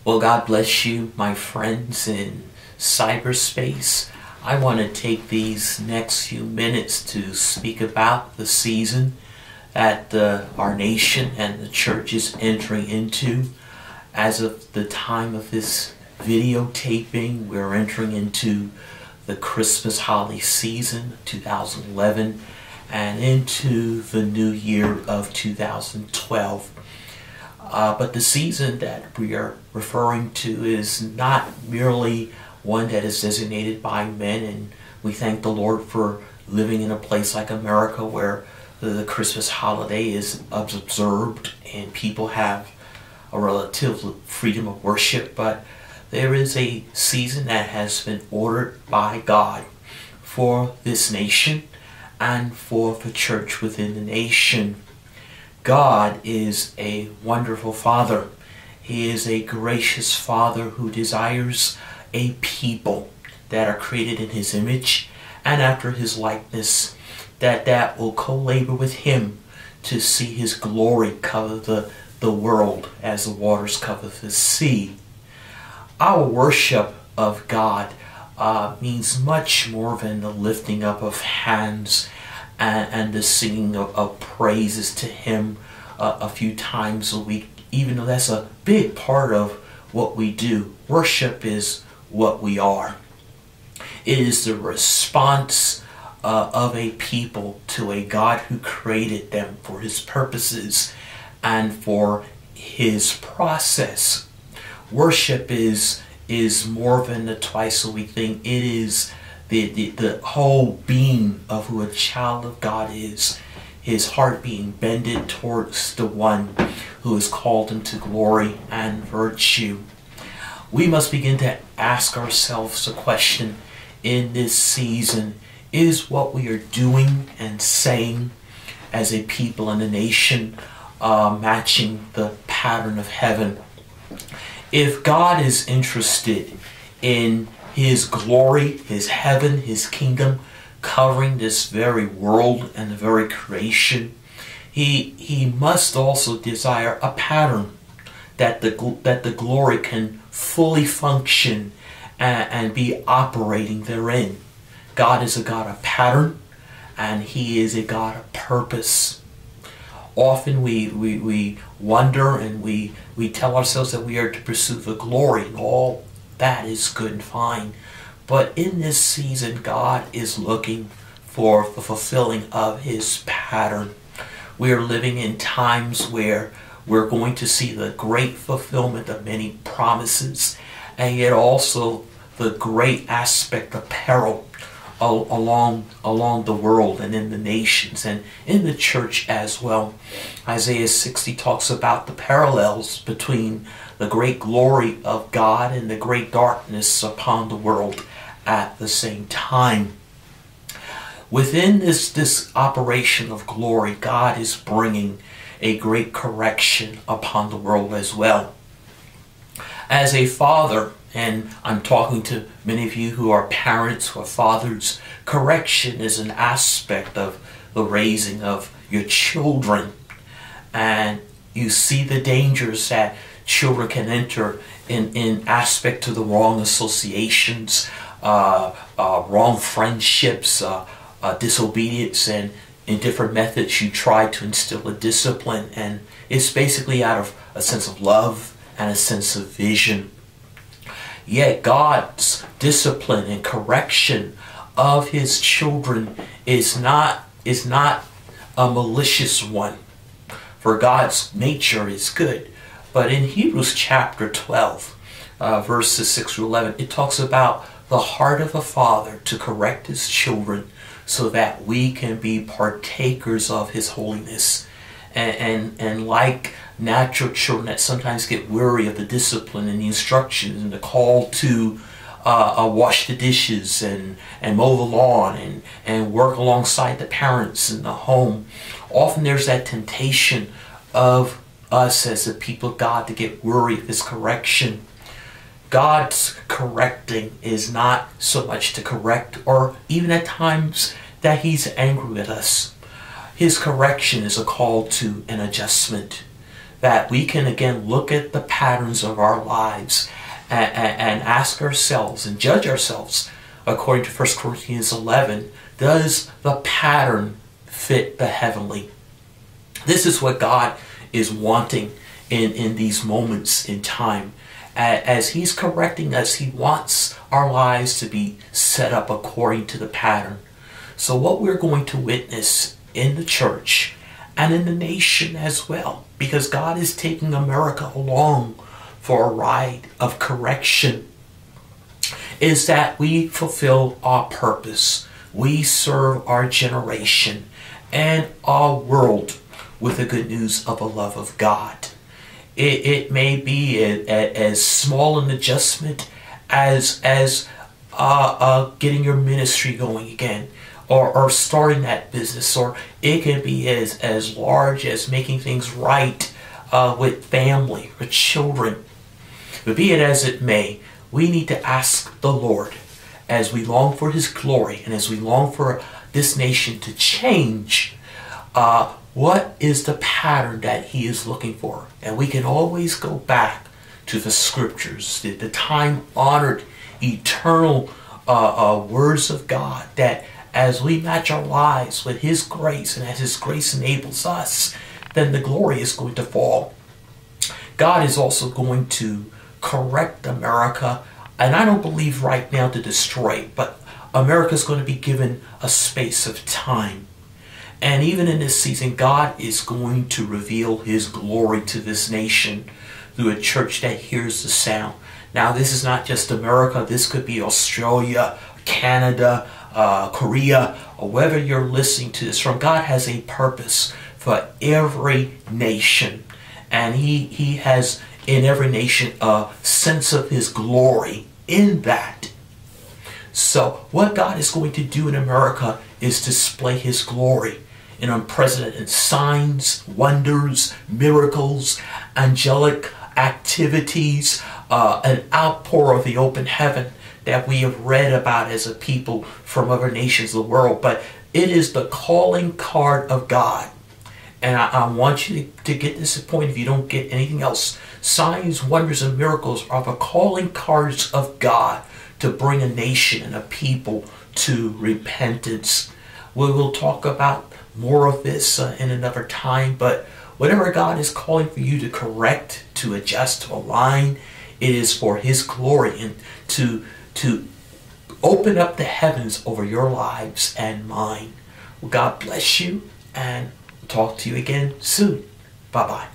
Well, God bless you, my friends in cyberspace. I want to take these next few minutes to speak about the season that our nation and the church is entering into. As of the time of this videotaping, we're entering into the Christmas holiday season 2011 and into the new year of 2012. But the season that we are referring to is not merely one that is designated by men, and we thank the Lord for living in a place like America where the Christmas holiday is observed and people have a relative freedom of worship. But there is a season that has been ordered by God for this nation and for the church within the nation. God is a wonderful Father. He is a gracious Father who desires a people that are created in His image and after His likeness, that will co-labor with Him to see His glory cover the world as the waters cover the sea. Our worship of God means much more than the lifting up of hands and the singing of praises to Him a few times a week, even though that's a big part of what we do. Worship is what we are. It is the response of a people to a God who created them for His purposes and for His process. Worship is more than the twice a week thing. It is the whole being of who a child of God is. His heart being bended towards the one who has called him to glory and virtue. We must begin to ask ourselves the question in this season: is what we are doing and saying as a people and a nation matching the pattern of heaven? If God is interested in His glory, His heaven, His kingdom, covering this very world and the very creation, He must also desire a pattern that the glory can fully function and be operating therein. God is a God of pattern, and He is a God of purpose. Often we wonder and we tell ourselves that we are to pursue the glory, and all that is good and fine. But in this season, God is looking for the fulfilling of His pattern. We are living in times where we're going to see the great fulfillment of many promises, and yet also the great aspect of peril along the world and in the nations and in the church as well. Isaiah 60 talks about the parallels between the great glory of God and the great darkness upon the world at the same time. Within this operation of glory, God is bringing a great correction upon the world as well. As a father, and I'm talking to many of you who are parents, who are fathers, correction is an aspect of the raising of your children. And you see the dangers that children can enter in aspect to the wrong associations, wrong friendships, disobedience, and in different methods you try to instill a discipline, and it's basically out of a sense of love and a sense of vision. Yet God's discipline and correction of His children is not a malicious one, for God's nature is good. But in Hebrews chapter 12, verses 6 through 11, it talks about the heart of a father to correct his children so that we can be partakers of His holiness. And like natural children that sometimes get weary of the discipline and the instructions and the call to wash the dishes and mow the lawn and work alongside the parents in the home, often there's that temptation of us as the people of God to get weary of His correction. God's correcting is not so much to correct, or even at times that He's angry with us. His correction is a call to an adjustment. that we can again look at the patterns of our lives and ask ourselves and judge ourselves according to 1 Corinthians 11. Does the pattern fit the heavenly? This is what God is wanting in these moments in time. As He's correcting us, He wants our lives to be set up according to the pattern. So what we're going to witness in the church and in the nation as well, because God is taking America along for a ride of correction, is that we fulfill our purpose. We serve our generation and our world with the good news of the love of God. It may be as small an adjustment as getting your ministry going again, or starting that business, or it can be as large as making things right with family or children. But be it as it may, we need to ask the Lord, as we long for His glory and as we long for this nation to change, what is the pattern that He is looking for? And we can always go back to the scriptures, the time-honored, eternal words of God, that as we match our lives with His grace, and as His grace enables us, then the glory is going to fall. God is also going to correct America, and I don't believe right now to destroy it, but America is going to be given a space of time. And even in this season, God is going to reveal His glory to this nation through a church that hears the sound. Now, this is not just America. This could be Australia, Canada, Korea, or wherever you're listening to this from. God has a purpose for every nation. And He has in every nation a sense of His glory in that. So what God is going to do in America is display His glory in unprecedented signs, wonders, miracles, angelic activities, an outpour of the open heaven that we have read about as a people from other nations of the world. But it is the calling card of God. And I want you to get this point if you don't get anything else. Signs, wonders, and miracles are the calling cards of God to bring a nation and a people to repentance. We will talk about more of this in another time, but whatever God is calling for you to correct, to adjust, to align, it is for His glory and to open up the heavens over your lives and mine. Well, God bless you, and talk to you again soon. Bye-bye.